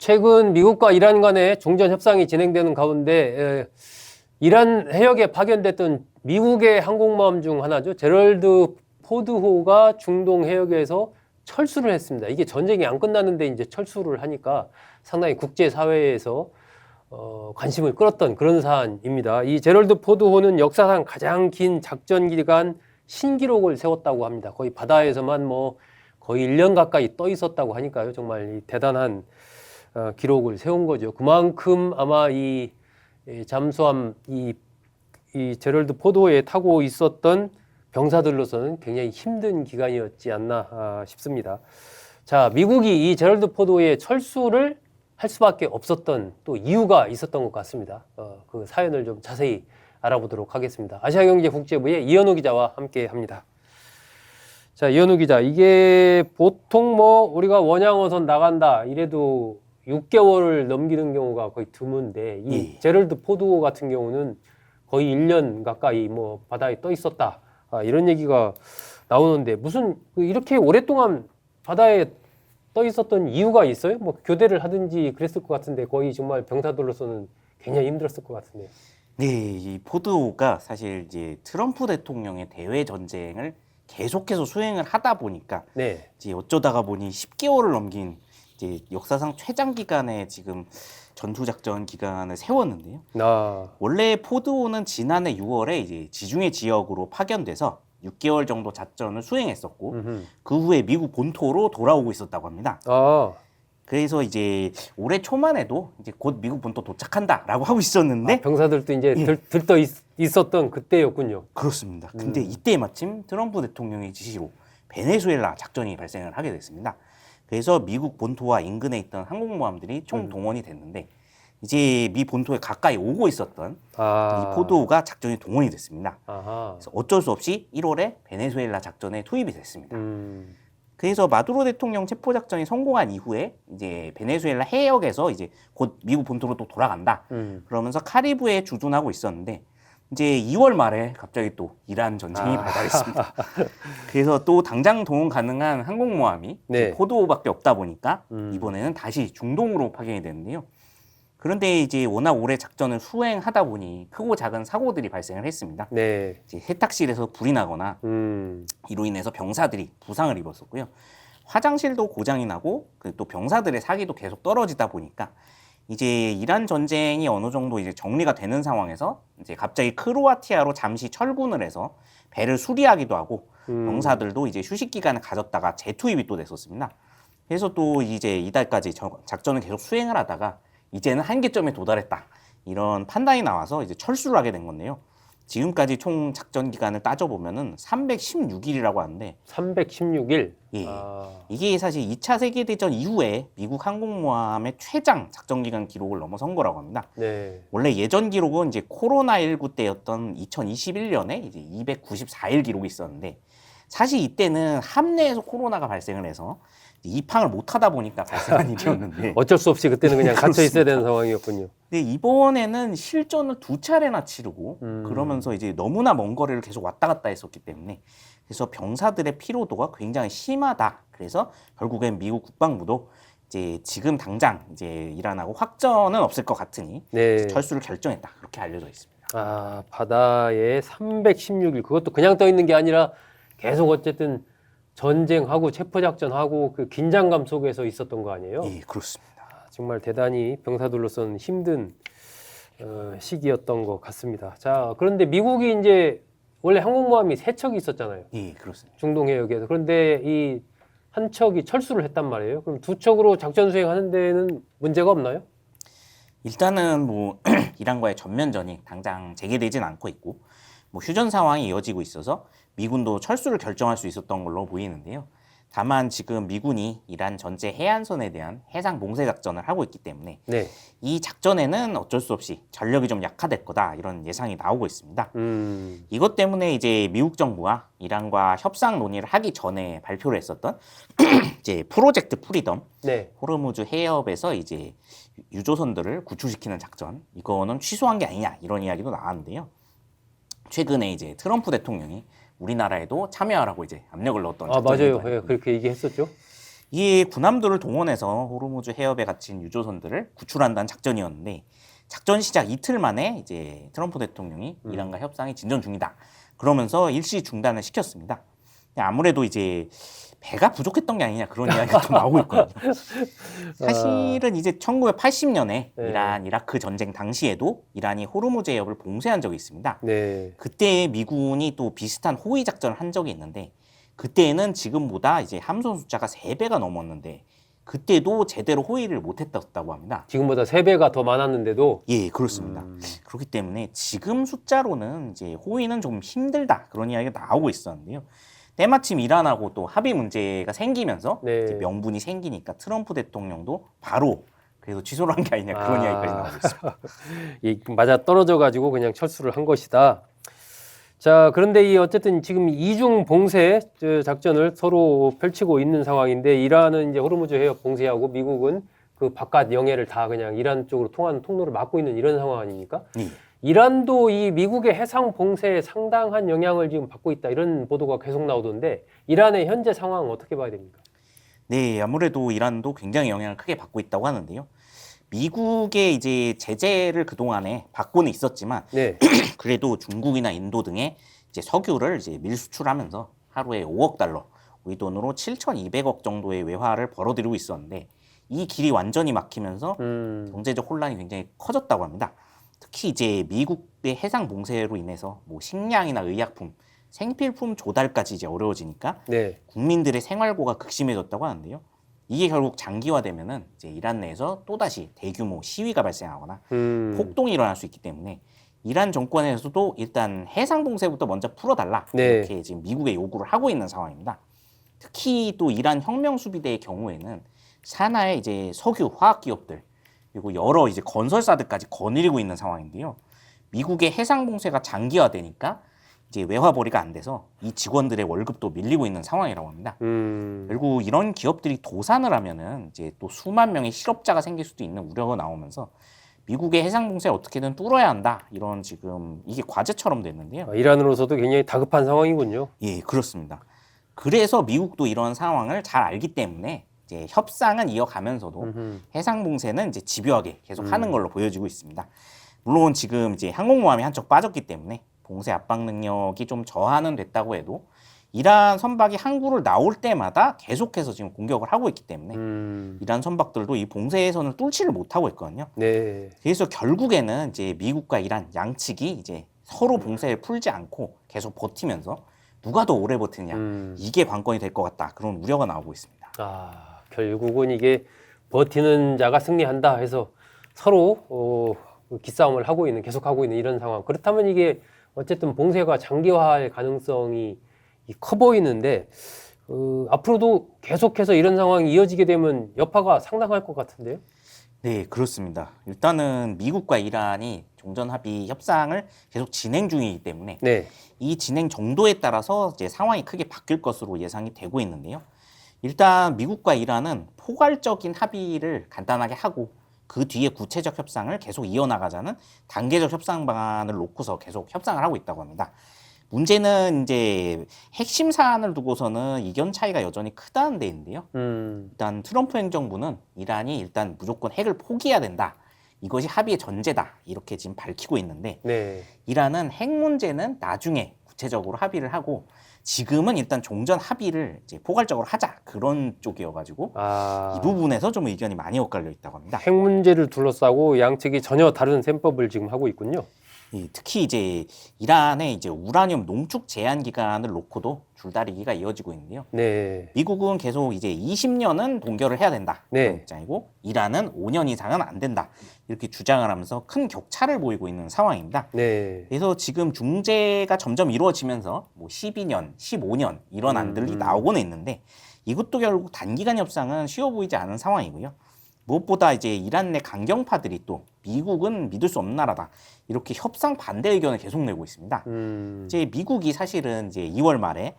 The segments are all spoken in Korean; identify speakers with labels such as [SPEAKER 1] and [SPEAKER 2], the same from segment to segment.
[SPEAKER 1] 최근 미국과 이란 간의 종전 협상이 진행되는 가운데 이란 해역에 파견됐던 미국의 항공모함 중 하나죠. 제럴드 포드호가 중동 해역에서 철수를 했습니다. 이게 전쟁이 안 끝났는데 이제 철수를 하니까 상당히 국제사회에서 관심을 끌었던 그런 사안입니다. 이 제럴드 포드호는 역사상 가장 긴 작전 기간 신기록을 세웠다고 합니다. 거의 바다에서만 거의 1년 가까이 떠 있었다고 하니까요. 정말 이 대단한 기록을 세운 거죠. 그만큼 아마 이 잠수함 이 제럴드 포드호에 타고 있었던 병사들로서는 굉장히 힘든 기간이었지 않나 싶습니다. 자, 미국이 이 제럴드 포드호의 철수를 할 수밖에 없었던 또 이유가 있었던 것 같습니다. 그 사연을 좀 자세히 알아보도록 하겠습니다. 아시아경제국제부의 이현우 기자와 함께 합니다. 자, 이현우 기자, 이게 보통 우리가 원양어선 나간다 이래도 6개월을 넘기는 경우가 거의 드문데 이 제럴드 포드호 같은 경우는 거의 1년 가까이 바다에 떠 있었다. 이런 얘기가 나오는데 무슨 이렇게 오랫동안 바다에 떠 있었던 이유가 있어요? 교대를 하든지 그랬을 것 같은데 거의 정말 병사들로서는 굉장히 힘들었을 것 같은데요.
[SPEAKER 2] 네, 이 포드호가 사실 이제 트럼프 대통령의 대외 전쟁을 계속해서 수행을 하다 보니까 이제 어쩌다가 보니 10개월을 넘긴 이제 역사상 최장 기간의 지금 전투작전 기간을 세웠는데요. 원래 포드호는 지난해 6월에 이제 지중해 지역으로 파견돼서 6개월 정도 작전을 수행했었고 그 후에 미국 본토로 돌아오고 있었다고 합니다. 그래서 이제 올해 초만 해도 이제 곧 미국 본토 도착한다라고 하고 있었는데
[SPEAKER 1] 병사들도 이제 들떠 있었던 그때였군요.
[SPEAKER 2] 그렇습니다. 근데 이때 마침 트럼프 대통령의 지시로 베네수엘라 작전이 발생을 하게 됐습니다. 그래서 미국 본토와 인근에 있던 항공모함들이 총 동원이 됐는데 이제 미 본토에 가까이 오고 있었던 이 포드호가 작전이 동원이 됐습니다. 그래서 어쩔 수 없이 1월에 베네수엘라 작전에 투입이 됐습니다. 그래서 마두로 대통령 체포 작전이 성공한 이후에 이제 베네수엘라 해역에서 이제 곧 미국 본토로 또 돌아간다. 그러면서 카리브해에 주둔하고 있었는데 이제 2월 말에 갑자기 또 이란 전쟁이 발발했습니다. 그래서 또 당장 동원 가능한 항공모함이 포드호밖에 없다 보니까 이번에는 다시 중동으로 파견이 되는데요. 그런데 이제 워낙 오래 작전을 수행하다 보니 크고 작은 사고들이 발생을 했습니다. 이제 세탁실에서 불이 나거나 이로 인해서 병사들이 부상을 입었었고요. 화장실도 고장이 나고 또 병사들의 사기도 계속 떨어지다 보니까 이제 이란 전쟁이 어느 정도 이제 정리가 되는 상황에서 이제 갑자기 크로아티아로 잠시 철군을 해서 배를 수리하기도 하고 병사들도 이제 휴식 기간을 가졌다가 재투입이 또 됐었습니다. 그래서 또 이제 이달까지 작전을 계속 수행을 하다가 이제는 한계점에 도달했다. 이런 판단이 나와서 이제 철수를 하게 된 건데요. 지금까지 총 작전 기간을 따져보면은 316일이라고 하는데
[SPEAKER 1] 316일?
[SPEAKER 2] 이게 사실 2차 세계대전 이후에 미국 항공모함의 최장 작전 기간 기록을 넘어선 거라고 합니다. 원래 예전 기록은 이제 코로나19 때였던 2021년에 이제 294일 기록이 있었는데 사실 이때는 함내에서 코로나가 발생을 해서 입항을 못 하다 보니까 발생한 일이었는데
[SPEAKER 1] 어쩔 수 없이 그때는 그냥 갇혀 있어야 되는 상황이었군요.
[SPEAKER 2] 근데 이번에는 실전을 2차례나 치르고 그러면서 이제 너무나 먼 거리를 계속 왔다 갔다 했었기 때문에 그래서 병사들의 피로도가 굉장히 심하다. 그래서 결국엔 미국 국방부도 이제 지금 당장 이제 이란하고 확전은 없을 것 같으니 철수를 결정했다. 그렇게 알려져 있습니다.
[SPEAKER 1] 바다에 316일 그것도 그냥 떠 있는 게 아니라 계속 어쨌든 전쟁하고 체포작전하고 그 긴장감 속에서 있었던 거 아니에요?
[SPEAKER 2] 예, 그렇습니다.
[SPEAKER 1] 정말 대단히 병사들로서는 힘든 시기였던 것 같습니다. 자, 그런데 미국이 이제 원래 항공모함이 3척이 있었잖아요.
[SPEAKER 2] 예, 그렇습니다.
[SPEAKER 1] 중동 해역에서. 그런데 이 한 척이 철수를 했단 말이에요. 그럼 2척으로 작전 수행하는 데는 문제가 없나요?
[SPEAKER 2] 일단은 이란과의 전면전이 당장 재개되진 않고 있고 휴전 상황이 이어지고 있어서 미군도 철수를 결정할 수 있었던 걸로 보이는데요. 다만 지금 미군이 이란 전체 해안선에 대한 해상 봉쇄 작전을 하고 있기 때문에 이 작전에는 어쩔 수 없이 전력이 좀 약화될 거다 이런 예상이 나오고 있습니다. 이것 때문에 이제 미국 정부가 이란과 협상 논의를 하기 전에 발표를 했었던 이제 프로젝트 프리덤, 호르무즈 해협에서 이제 유조선들을 구출시키는 작전 이거는 취소한 게 아니냐 이런 이야기도 나왔는데요. 최근에 이제 트럼프 대통령이 우리나라에도 참여하라고 이제 압력을 넣었던
[SPEAKER 1] 맞아요.
[SPEAKER 2] 작전이기도
[SPEAKER 1] 그렇게 얘기했었죠.
[SPEAKER 2] 이 군함들을 동원해서 호르무즈 해협에 갇힌 유조선들을 구출한다는 작전이었는데 작전 시작 이틀 만에 이제 트럼프 대통령이 이란과 협상이 진전 중이다. 그러면서 일시 중단을 시켰습니다. 아무래도 이제 배가 부족했던 게 아니냐 그런 이야기가 좀 나오고 있거든요. 사실은 이제 1980년에
[SPEAKER 1] 네.
[SPEAKER 2] 이란 이라크 전쟁 당시에도 이란이 호르무즈 해협을 봉쇄한 적이 있습니다.
[SPEAKER 1] 네.
[SPEAKER 2] 그때 미군이 또 비슷한 호위 작전을 한 적이 있는데 그때는 지금보다 이제 함선 숫자가 3배가 넘었는데 그때도 제대로 호위를 못했다고 합니다.
[SPEAKER 1] 지금보다 3배가 더 많았는데도
[SPEAKER 2] 예, 그렇습니다. 그렇기 때문에 지금 숫자로는 이제 호위는 좀 힘들다 그런 이야기가 나오고 있었는데요. 때마침 이란하고 또 합의 문제가 생기면서
[SPEAKER 1] 네.
[SPEAKER 2] 이제 명분이 생기니까 트럼프 대통령도 바로 그래서 취소를 한 게 아니냐 그런 이야기까지 나오고 있습니다.
[SPEAKER 1] 이 맞아 떨어져 가지고 그냥 철수를 한 것이다. 자, 그런데 이 어쨌든 지금 이중 봉쇄 작전을 서로 펼치고 있는 상황인데 이란은 이제 호르무즈 해협 봉쇄하고 미국은 그 바깥 영해를 다 그냥 이란 쪽으로 통하는 통로를 막고 있는 이런 상황 아닙니까?
[SPEAKER 2] 예.
[SPEAKER 1] 이란도 이 미국의 해상 봉쇄에 상당한 영향을 지금 받고 있다 이런 보도가 계속 나오던데 이란의 현재 상황 어떻게 봐야 됩니까?
[SPEAKER 2] 네, 아무래도 이란도 굉장히 영향을 크게 받고 있다고 하는데요. 미국의 이제 제재를 그동안에 받고는 있었지만
[SPEAKER 1] 네.
[SPEAKER 2] 그래도 중국이나 인도 등의 이제 석유를 이제 밀수출하면서 하루에 5억 달러, 우리 돈으로 7,200억 정도의 외화를 벌어들이고 있었는데 이 길이 완전히 막히면서 경제적 혼란이 굉장히 커졌다고 합니다. 특히 이제 미국의 해상 봉쇄로 인해서 뭐 식량이나 의약품, 생필품 조달까지 이제 어려워지니까
[SPEAKER 1] 네.
[SPEAKER 2] 국민들의 생활고가 극심해졌다고 하는데요. 이게 결국 장기화되면은 이제 이란 내에서 또다시 대규모 시위가 발생하거나 폭동이 일어날 수 있기 때문에 이란 정권에서도 일단 해상 봉쇄부터 먼저 풀어달라
[SPEAKER 1] 네.
[SPEAKER 2] 이렇게 지금 미국에 요구를 하고 있는 상황입니다. 특히 또 이란 혁명수비대의 경우에는 산하의 이제 석유 화학 기업들 그리고 여러 이제 건설사들까지 거느리고 있는 상황인데요. 미국의 해상 봉쇄가 장기화되니까 이제 외화벌이가 안 돼서 이 직원들의 월급도 밀리고 있는 상황이라고 합니다. 결국 이런 기업들이 도산을 하면은 이제 또 수만 명의 실업자가 생길 수도 있는 우려가 나오면서 미국의 해상 봉쇄 어떻게든 뚫어야 한다 이런 지금 이게 과제처럼 됐는데요.
[SPEAKER 1] 이란으로서도 굉장히 다급한 상황이군요.
[SPEAKER 2] 예, 그렇습니다. 그래서 미국도 이런 상황을 잘 알기 때문에 이제 협상은 이어가면서도 해상 봉쇄는 이제 집요하게 계속 하는 걸로 보여지고 있습니다. 물론 지금 이제 항공모함이 한쪽 빠졌기 때문에 봉쇄 압박 능력이 좀 저하는 됐다고 해도 이란 선박이 항구를 나올 때마다 계속해서 지금 공격을 하고 있기 때문에 이란 선박들도 이 봉쇄선을 뚫지를 못하고 있거든요.
[SPEAKER 1] 네.
[SPEAKER 2] 그래서 결국에는 이제 미국과 이란 양측이 이제 서로 봉쇄를 풀지 않고 계속 버티면서 누가 더 오래 버티느냐 이게 관건이 될 것 같다 그런 우려가 나오고 있습니다.
[SPEAKER 1] 아, 결국은 이게 버티는 자가 승리한다 해서 서로 기싸움을 하고 있는 계속하고 있는 이런 상황. 그렇다면 이게 어쨌든 봉쇄가 장기화할 가능성이 커 보이는데 앞으로도 계속해서 이런 상황이 이어지게 되면 여파가 상당할 것 같은데요?
[SPEAKER 2] 네, 그렇습니다. 일단은 미국과 이란이 종전합의 협상을 계속 진행 중이기 때문에
[SPEAKER 1] 네.
[SPEAKER 2] 이 진행 정도에 따라서 이제 상황이 크게 바뀔 것으로 예상이 되고 있는데요. 일단 미국과 이란은 포괄적인 합의를 간단하게 하고 그 뒤에 구체적 협상을 계속 이어나가자는 단계적 협상 방안을 놓고서 계속 협상을 하고 있다고 합니다. 문제는 이제 핵심 사안을 두고서는 이견 차이가 여전히 크다는 데인데요. 일단 트럼프 행정부는 이란이 일단 무조건 핵을 포기해야 된다. 이것이 합의의 전제다. 이렇게 지금 밝히고 있는데
[SPEAKER 1] 네.
[SPEAKER 2] 이란은 핵 문제는 나중에 구체적으로 합의를 하고 지금은 일단 종전 합의를 이제 포괄적으로 하자 그런 쪽이어가지고 이 부분에서 좀 의견이 많이 엇갈려 있다고 합니다.
[SPEAKER 1] 핵 문제를 둘러싸고 양측이 전혀 다른 셈법을 지금 하고 있군요.
[SPEAKER 2] 특히 이제 이란의 이제 우라늄 농축 제한 기간을 놓고도 줄다리기가 이어지고 있는데요.
[SPEAKER 1] 네.
[SPEAKER 2] 미국은 계속 이제 20년은 동결을 해야 된다
[SPEAKER 1] 네.
[SPEAKER 2] 그런 입장이고 이란은 5년 이상은 안 된다 이렇게 주장을 하면서 큰 격차를 보이고 있는 상황입니다.
[SPEAKER 1] 네.
[SPEAKER 2] 그래서 지금 중재가 점점 이루어지면서 뭐 12년, 15년 이런 안들이 나오고는 있는데 이것도 결국 단기간 협상은 쉬워 보이지 않은 상황이고요. 무엇보다 이제 이란 내 강경파들이 또 미국은 믿을 수 없는 나라다 이렇게 협상 반대 의견을 계속 내고 있습니다. 이제 미국이 사실은 이제 2월 말에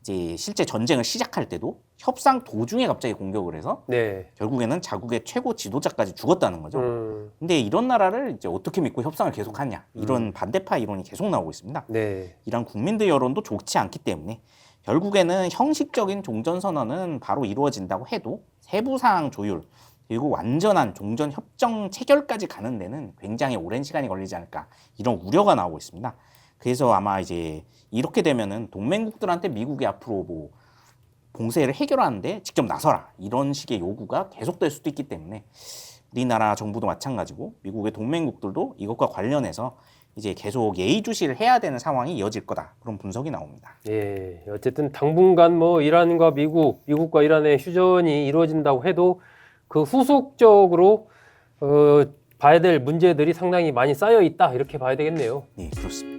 [SPEAKER 2] 이제 실제 전쟁을 시작할 때도 협상 도중에 갑자기 공격을 해서
[SPEAKER 1] 네.
[SPEAKER 2] 결국에는 자국의 최고 지도자까지 죽었다는 거죠. 근데 이런 나라를 이제 어떻게 믿고 협상을 계속하냐 이런 반대파 이론이 계속 나오고 있습니다.
[SPEAKER 1] 네.
[SPEAKER 2] 이란 국민들 여론도 좋지 않기 때문에 결국에는 형식적인 종전선언은 바로 이루어진다고 해도 세부사항 조율 그리고 완전한 종전 협정 체결까지 가는 데는 굉장히 오랜 시간이 걸리지 않을까 이런 우려가 나오고 있습니다. 그래서 아마 이제 이렇게 되면은 동맹국들한테 미국이 앞으로 뭐 봉쇄를 해결하는데 직접 나서라 이런 식의 요구가 계속될 수도 있기 때문에 우리나라 정부도 마찬가지고 미국의 동맹국들도 이것과 관련해서 이제 계속 예의주시를 해야 되는 상황이 이어질 거다 그런 분석이 나옵니다.
[SPEAKER 1] 예, 어쨌든 당분간 뭐 이란과 미국과 이란의 휴전이 이루어진다고 해도 그 후속적으로 봐야 될 문제들이 상당히 많이 쌓여 있다 이렇게 봐야 되겠네요.
[SPEAKER 2] 네, 그렇습니다.